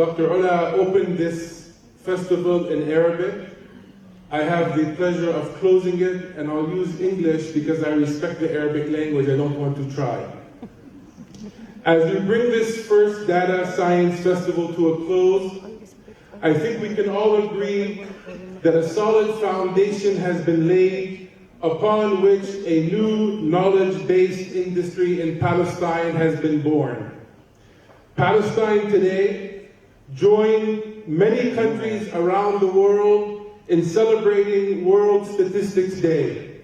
Dr. Ola opened this festival in Arabic. I have the pleasure of closing it, and I'll use English because I respect the Arabic language. I don't want to try. As we bring this first Data Science Festival to a close, I think we can all agree that a solid foundation has been laid upon which a new knowledge-based industry in Palestine has been born. Palestine today joined many countries around the world in celebrating World Statistics Day.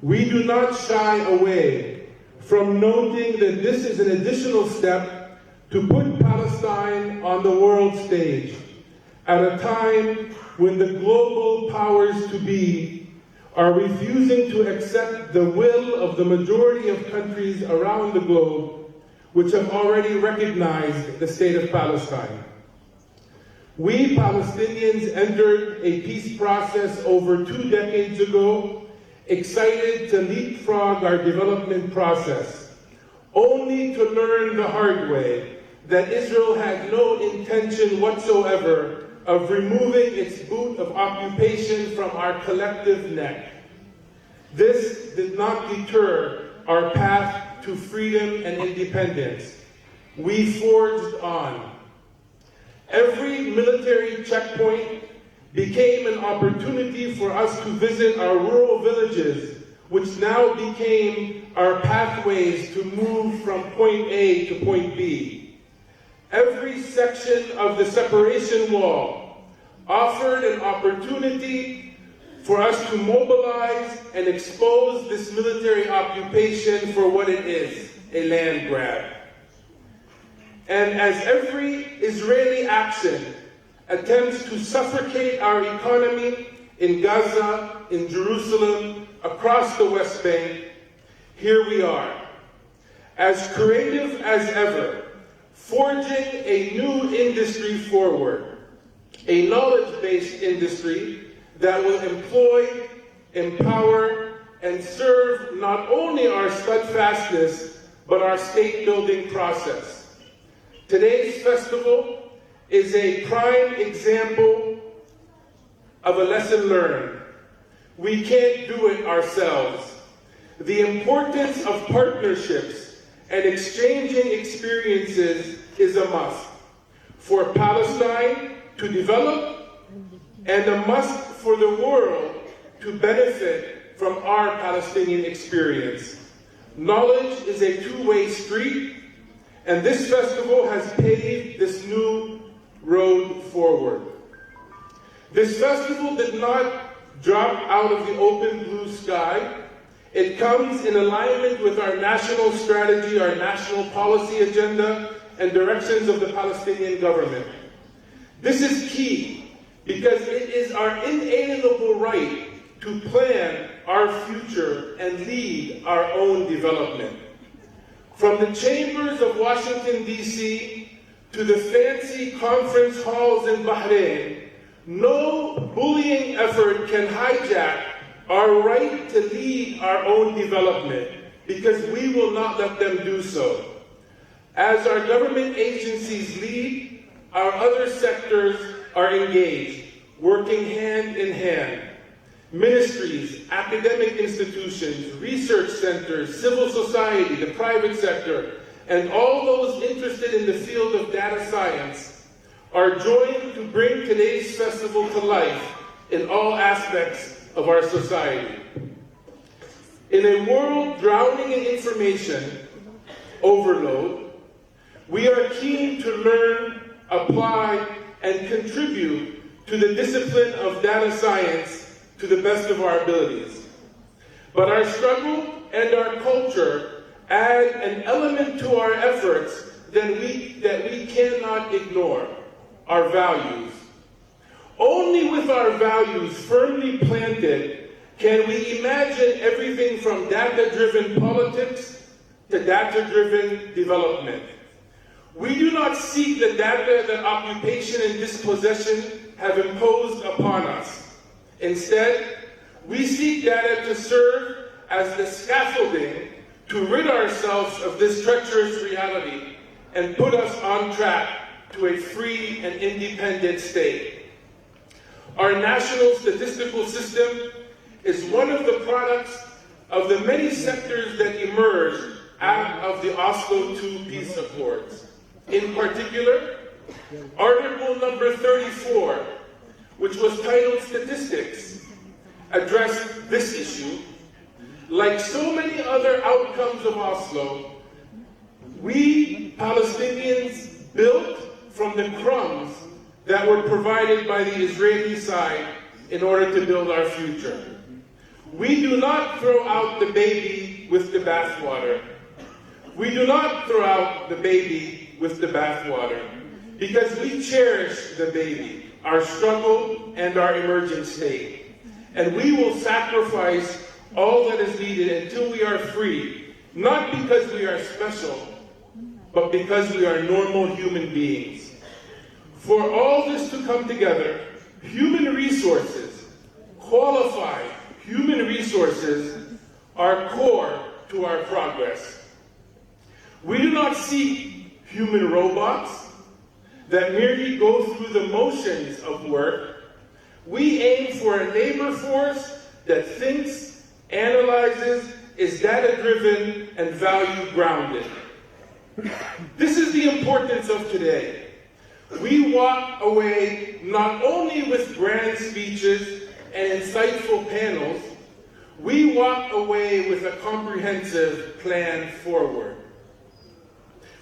We do not shy away from noting that this is an additional step to put Palestine on the world stage at a time when the global powers to be are refusing to accept the will of the majority of countries around the globe which have already recognized the state of Palestine. We Palestinians entered a peace process over 2 decades ago, excited to leapfrog our development process, only to learn the hard way that Israel had no intention whatsoever of removing its boot of occupation from our collective neck. This did not deter our path to freedom and independence. We forged on. Every military checkpoint became an opportunity for us to visit our rural villages, which now became our pathways to move from point A to point B. Every section of the separation wall offered an opportunity for us to mobilize and expose this military occupation for what it is, a land grab. And as every Israeli action attempts to suffocate our economy in Gaza, in Jerusalem, across the West Bank, here we are, as creative as ever, forging a new industry forward, a knowledge-based industry that will employ, empower, and serve not only our steadfastness, but our state-building process. Today's festival is a prime example of a lesson learned. We can't do it ourselves. The importance of partnerships and exchanging experiences is a must for Palestine to develop and a must for the world to benefit from our Palestinian experience. Knowledge is a two-way street, and this festival has paved this new road forward. This festival did not drop out of the open blue sky. It comes in alignment with our national strategy, our national policy agenda, and directions of the Palestinian government. This is key because it is our inalienable right to plan our future and lead our own development. From the chambers of Washington, D.C., to the fancy conference halls in Bahrain, no bullying effort can hijack our right to lead our own development, because we will not let them do so. As our government agencies lead, our other sectors are engaged, working hand in hand. Ministries, academic institutions, research centers, civil society, the private sector, and all those interested in the field of data science are joined to bring today's festival to life in all aspects of our society. In a world drowning in information overload, we are keen to learn, apply, and contribute to the discipline of data science to the best of our abilities. But our struggle and our culture add an element to our efforts that we cannot ignore: our values. Only with our values firmly planted can we imagine everything from data-driven politics to data-driven development. We do not seek the data that occupation and dispossession have imposed upon us. Instead, we seek data to serve as the scaffolding to rid ourselves of this treacherous reality and put us on track to a free and independent state. Our national statistical system is one of the products of the many sectors that emerged out of the Oslo II peace accords. In particular, Article number 34, which was titled Statistics, addressed this issue. Like so many other outcomes of Oslo, we Palestinians built from the crumbs that were provided by the Israeli side in order to build our future. We do not throw out the baby with the bathwater. We do not throw out the baby with the bathwater because we cherish the baby, our struggle, and our emerging state. And we will sacrifice all that is needed until we are free, not because we are special, but because we are normal human beings. For all this to come together, human resources, qualified human resources, are core to our progress. We do not seek human robots that merely go through the motions of work. We aim for a labor force that thinks, analyzes, is data-driven, and value-grounded. This is the importance of today. We walk away not only with grand speeches and insightful panels, we walk away with a comprehensive plan forward.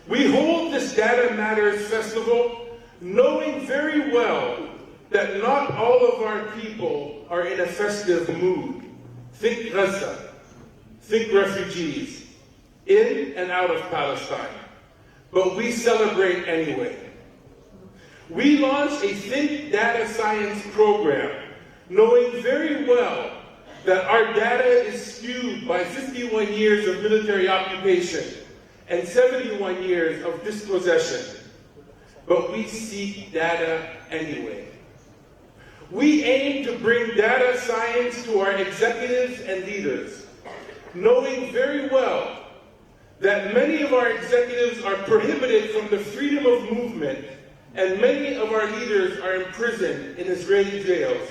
We hold this Data Matters Festival knowing very well that not all of our people are in a festive mood. Think Gaza, think refugees, in and out of Palestine. But we celebrate anyway. We launched a Think Data Science program, knowing very well that our data is skewed by 51 years of military occupation and 71 years of dispossession. But we seek data anyway. We aim to bring data science to our executives and leaders, knowing very well that many of our executives are prohibited from the freedom of movement and many of our leaders are imprisoned in Israeli jails.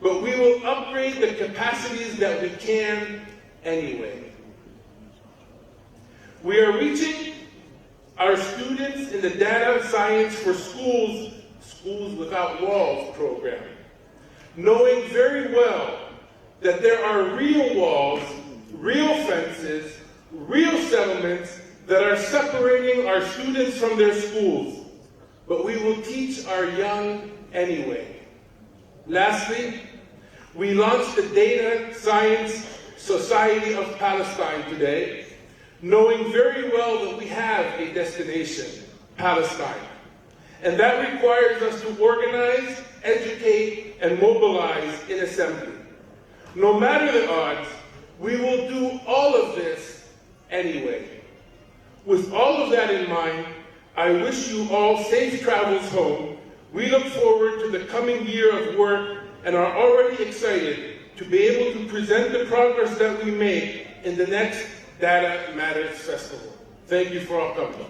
But we will upgrade the capacities that we can anyway. We are reaching our students in the Data Science for Schools Without Walls program, knowing very well that there are real walls, real fences, real settlements that are separating our students from their schools. But we will teach our young anyway. Lastly, we launched the Data Science Society of Palestine today, knowing very well that we have a destination, Palestine. And that requires us to organize, educate, and mobilize in assembly. No matter the odds, we will do all of this anyway. With all of that in mind, I wish you all safe travels home. We look forward to the coming year of work and are already excited to be able to present the progress that we make in the next Data Matters Festival. Thank you for all coming.